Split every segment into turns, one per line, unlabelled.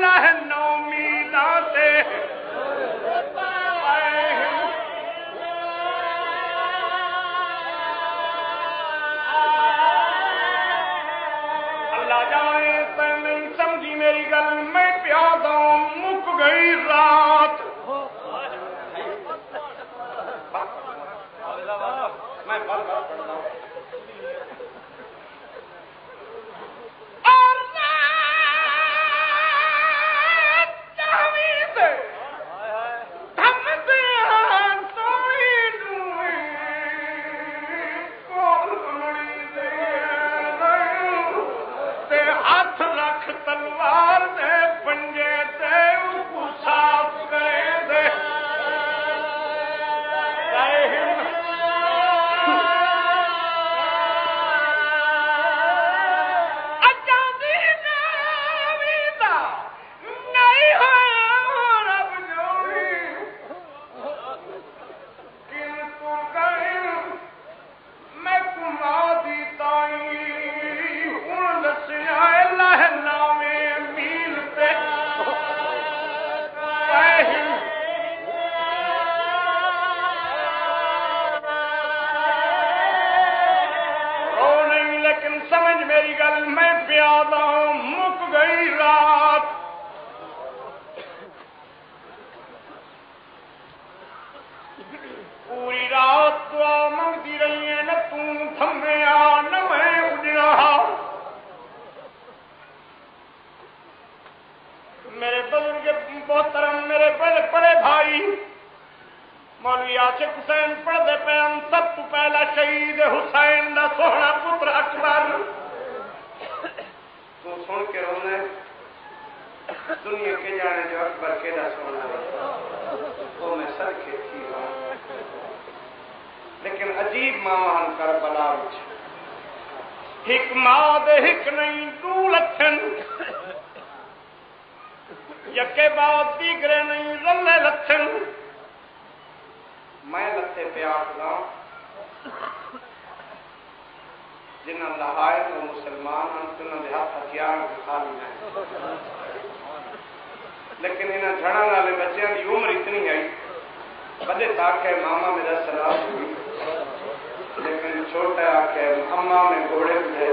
लहनो मीला से अल्लाह जाए तो नहीं समझी मेरी गल मैं प्यादा मुक गई रात मैं बात पढ़ता हूँ तलवार दे पंजे ते उसको साफ करे दे अजादी नावीदा नहीं होया रब जोड़ी किंतु कहीं मैं कुमा दी ताई हूं दसिया लहना समझ मेरी गल मैं प्यादा मुक गई रात पूरी रात दुआ मंगती रही है न तू थमे आ न मैं उजड़ा मेरे बुजुर्ग मोहतरम मेरे बड़े भाई मौलवी आशिक हुसैन पढ़ते पे सब तो पहला शहीद हुसैन का सोहना पुत्र अकबर तू सुन के रोना दुनिया के जाने जो अकबर के सोना वो मैं सर खेती हूँ लेकिन अजीब मावान करबला हिक मां दे हिक नहीं 2 लक्षण यके बाद दीगरे नहीं रले लक्षण मैं लथे प्यार जिन्हें लहाए वो मुसलमान जिन्होंने हाथ हथियार खाली है लेकिन इन्हें झड़ा वाले बच्चों की उम्र इतनी आई बड़े आखे मामा मेरा सलाम हुई लेकिन छोटा आखे अम्मा में घोड़े उठे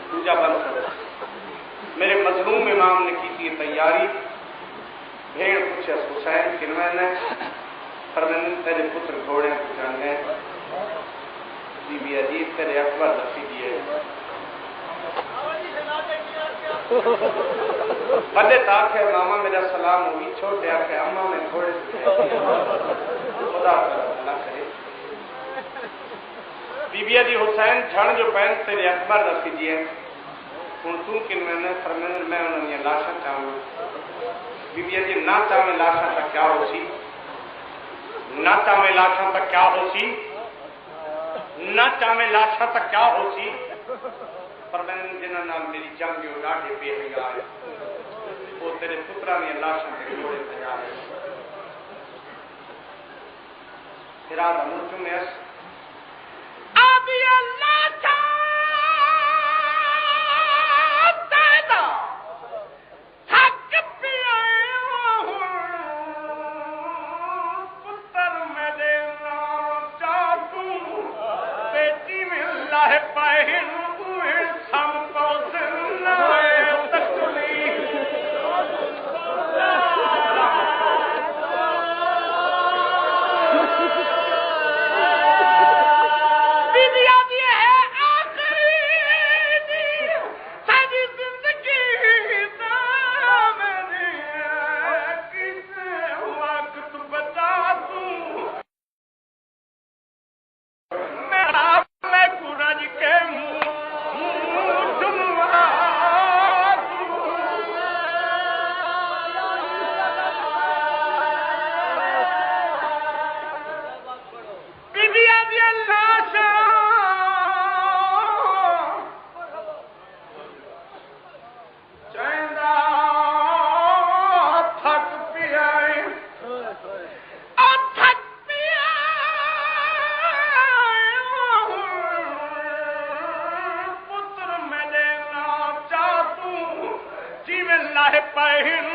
पूजा बंद मेरे मजलूम इमाम ने की थी तैयारी भेड़ पूछे हुसैन किनमें ने फरमान तेरे पुत्र घोड़े जाने बीबी अजीत तेरे अकबर दसी दिए बड़े ताक है मामा मेरा सलाम हुई छोटे आके अम्मा में घोड़े खुदा अल्लाह करे बीबी अजी हुसैन झड़ जो पहन तेरे अकबर दसी दिए हूं तू किनमें ने फरमान मैं उन्होंने लाशा चाहूँ बीबी जी ना चाहे लाशा तक क्या हो सी ना चाहे लाशा तक क्या हो सी ना चाहे लाशा तक क्या हो सी पर मैंने जिन्होंने नाम मेरी जंग जो डाढ़े पे आए वो तेरे पुत्रा ने लाशा के घोड़े पे आए फिर आधा मुझ में
बहन